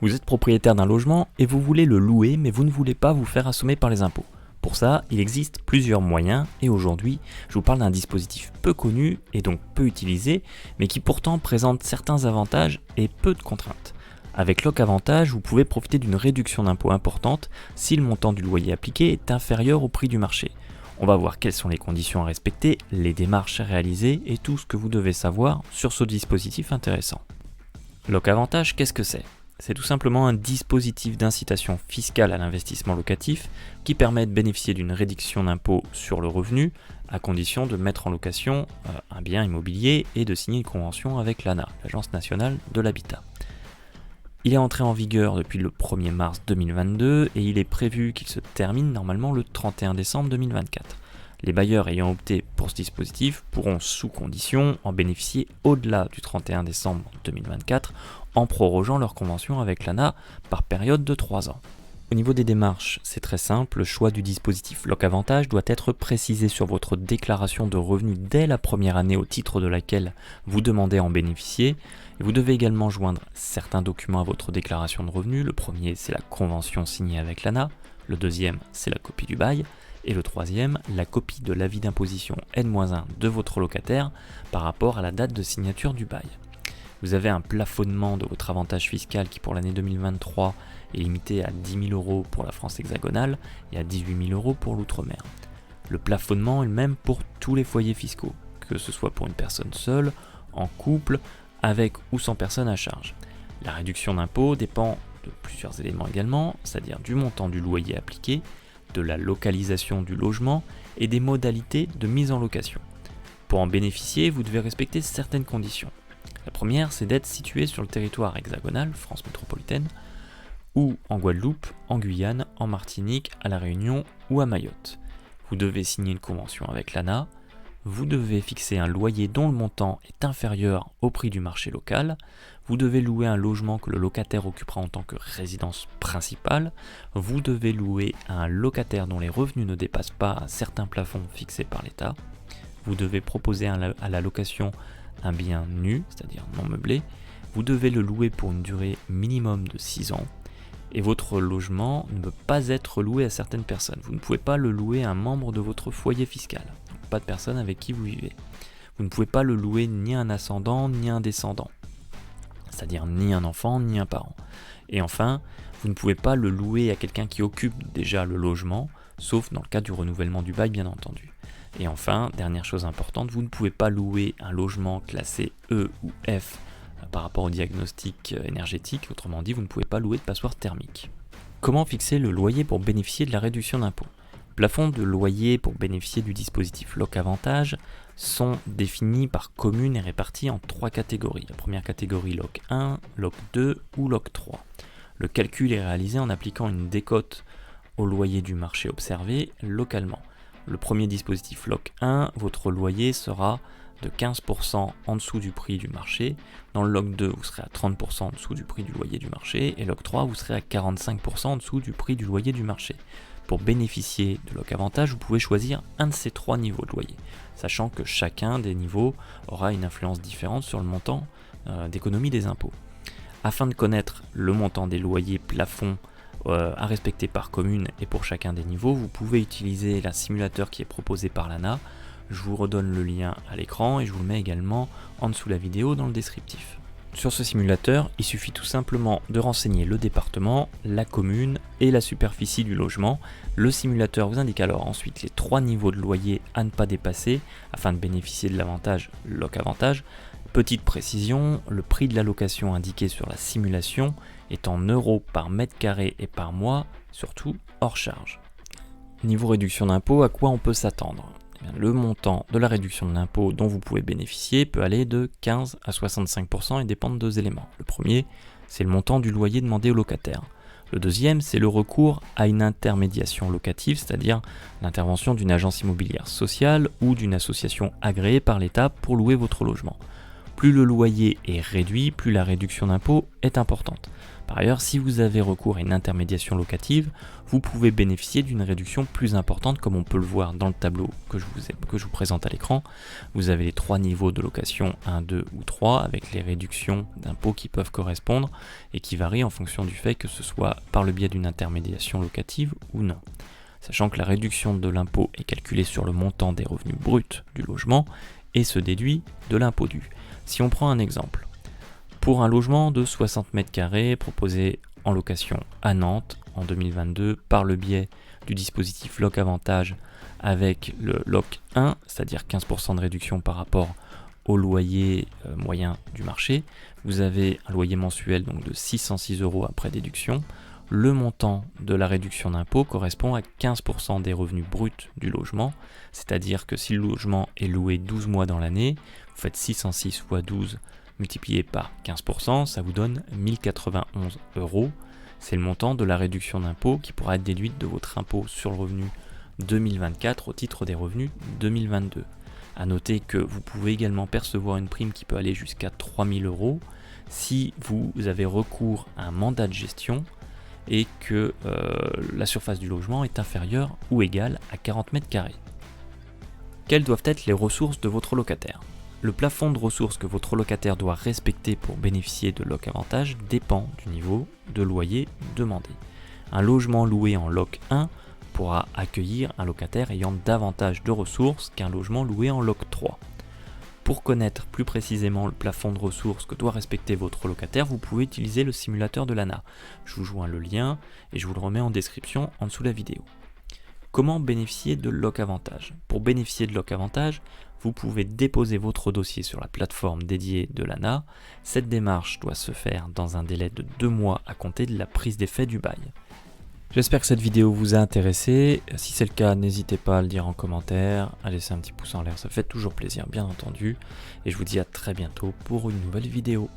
Vous êtes propriétaire d'un logement et vous voulez le louer, mais vous ne voulez pas vous faire assommer par les impôts. Pour ça, il existe plusieurs moyens et aujourd'hui, je vous parle d'un dispositif peu connu et donc peu utilisé, mais qui pourtant présente certains avantages et peu de contraintes. Avec Locavantage, vous pouvez profiter d'une réduction d'impôt importante si le montant du loyer appliqué est inférieur au prix du marché. On va voir quelles sont les conditions à respecter, les démarches à réaliser et tout ce que vous devez savoir sur ce dispositif intéressant. Locavantage, qu'est-ce que c'est ? C'est tout simplement un dispositif d'incitation fiscale à l'investissement locatif qui permet de bénéficier d'une réduction d'impôt sur le revenu à condition de mettre en location un bien immobilier et de signer une convention avec l'ANA, l'Agence nationale de l'habitat. Il est entré en vigueur depuis le 1er mars 2022 et il est prévu qu'il se termine normalement le 31 décembre 2024. Les bailleurs ayant opté pour ce dispositif pourront, sous condition, en bénéficier au-delà du 31 décembre 2024 en prorogeant leur convention avec l'ANA par période de 3 ans. Au niveau des démarches, c'est très simple, le choix du dispositif Locavantage doit être précisé sur votre déclaration de revenus dès la première année au titre de laquelle vous demandez à en bénéficier. Et vous devez également joindre certains documents à votre déclaration de revenus. Le premier, c'est la convention signée avec l'ANA. Le deuxième, c'est la copie du bail. Et le troisième, la copie de l'avis d'imposition N-1 de votre locataire par rapport à la date de signature du bail. Vous avez un plafonnement de votre avantage fiscal qui pour l'année 2023 est limité à 10 000 euros pour la France hexagonale et à 18 000 euros pour l'outre-mer. Le plafonnement est le même pour tous les foyers fiscaux, que ce soit pour une personne seule, en couple, avec ou sans personne à charge. La réduction d'impôt dépend de plusieurs éléments également, c'est-à-dire du montant du loyer appliqué, de la localisation du logement et des modalités de mise en location. Pour en bénéficier, vous devez respecter certaines conditions. La première, c'est d'être situé sur le territoire hexagonal, France métropolitaine, ou en Guadeloupe, en Guyane, en Martinique, à La Réunion ou à Mayotte. Vous devez signer une convention avec l'ANA, vous devez fixer un loyer dont le montant est inférieur au prix du marché local, vous devez louer un logement que le locataire occupera en tant que résidence principale, vous devez louer à un locataire dont les revenus ne dépassent pas un certain plafond fixé par l'État, vous devez proposer à la location un bien nu, c'est-à-dire non meublé, vous devez le louer pour une durée minimum de 6 ans, et votre logement ne peut pas être loué à certaines personnes. Vous ne pouvez pas le louer à un membre de votre foyer fiscal, donc pas de personne avec qui vous vivez. Vous ne pouvez pas le louer ni à un ascendant ni à un descendant, c'est-à-dire ni un enfant ni un parent. Et enfin, vous ne pouvez pas le louer à quelqu'un qui occupe déjà le logement, sauf dans le cas du renouvellement du bail bien entendu. Et enfin, dernière chose importante, vous ne pouvez pas louer un logement classé E ou F par rapport au diagnostic énergétique, autrement dit, vous ne pouvez pas louer de passoire thermique. Comment fixer le loyer pour bénéficier de la réduction d'impôt ? Plafonds de loyer pour bénéficier du dispositif Locavantage sont définis par commune et répartis en 3 catégories. La première catégorie Loc 1, Loc 2 ou Loc 3. Le calcul est réalisé en appliquant une décote au loyer du marché observé localement. Le premier dispositif Loc 1, votre loyer sera de 15% en dessous du prix du marché. Dans le Loc 2, vous serez à 30% en dessous du prix du loyer du marché. Et Loc 3, vous serez à 45% en dessous du prix du loyer du marché. Pour bénéficier de Locavantage, vous pouvez choisir un de ces 3 niveaux de loyer, sachant que chacun des niveaux aura une influence différente sur le montant d'économie des impôts. Afin de connaître le montant des loyers plafonds à respecter par commune et pour chacun des niveaux, vous pouvez utiliser un simulateur qui est proposé par l'ANA. Je vous redonne le lien à l'écran et je vous le mets également en dessous de la vidéo dans le descriptif. Sur ce simulateur, il suffit tout simplement de renseigner le département, la commune et la superficie du logement. Le simulateur vous indique alors ensuite les 3 niveaux de loyer à ne pas dépasser afin de bénéficier de l'avantage Locavantage. Petite précision, le prix de la location indiqué sur la simulation est en euros par mètre carré et par mois, surtout hors charge. Niveau réduction d'impôt, à quoi on peut s'attendre ? Le montant de la réduction de l'impôt dont vous pouvez bénéficier peut aller de 15 à 65% et dépendre de 2 éléments. Le premier, c'est le montant du loyer demandé au locataire. Le deuxième, c'est le recours à une intermédiation locative, c'est-à-dire l'intervention d'une agence immobilière sociale ou d'une association agréée par l'État pour louer votre logement. Plus le loyer est réduit, plus la réduction d'impôt est importante. Par ailleurs, si vous avez recours à une intermédiation locative, vous pouvez bénéficier d'une réduction plus importante, comme on peut le voir dans le tableau que je vous présente à l'écran. Vous avez les 3 niveaux de location 1, 2 ou 3 avec les réductions d'impôts qui peuvent correspondre et qui varient en fonction du fait que ce soit par le biais d'une intermédiation locative ou non. Sachant que la réduction de l'impôt est calculée sur le montant des revenus bruts du logement et se déduit de l'impôt dû. Si on prend un exemple, pour un logement de 60 mètres carrés proposé en location à Nantes en 2022 par le biais du dispositif Loc Avantage avec le Loc 1, c'est-à-dire 15% de réduction par rapport au loyer moyen du marché, vous avez un loyer mensuel donc de 606 € après déduction. Le montant de la réduction d'impôt correspond à 15% des revenus bruts du logement, c'est-à-dire que si le logement est loué 12 mois dans l'année, vous faites 606 fois 12 multiplié par 15%, ça vous donne 1091 €. C'est le montant de la réduction d'impôt qui pourra être déduite de votre impôt sur le revenu 2024 au titre des revenus 2022. A noter que vous pouvez également percevoir une prime qui peut aller jusqu'à 3000 € si vous avez recours à un mandat de gestion et que la surface du logement est inférieure ou égale à 40 mètres carrés. Quelles doivent être les ressources de votre locataire ? Le plafond de ressources que votre locataire doit respecter pour bénéficier de Loc Avantage dépend du niveau de loyer demandé. Un logement loué en Loc 1 pourra accueillir un locataire ayant davantage de ressources qu'un logement loué en Loc 3. Pour connaître plus précisément le plafond de ressources que doit respecter votre locataire, vous pouvez utiliser le simulateur de l'ANA. Je vous joins le lien et je vous le remets en description en dessous de la vidéo. Comment bénéficier de Loc Avantage ? Pour bénéficier de Loc Avantage, vous pouvez déposer votre dossier sur la plateforme dédiée de l'ANA. Cette démarche doit se faire dans un délai de 2 mois à compter de la prise d'effet du bail. J'espère que cette vidéo vous a intéressé. Si c'est le cas, n'hésitez pas à le dire en commentaire, à laisser un petit pouce en l'air, ça fait toujours plaisir bien entendu. Et je vous dis à très bientôt pour une nouvelle vidéo.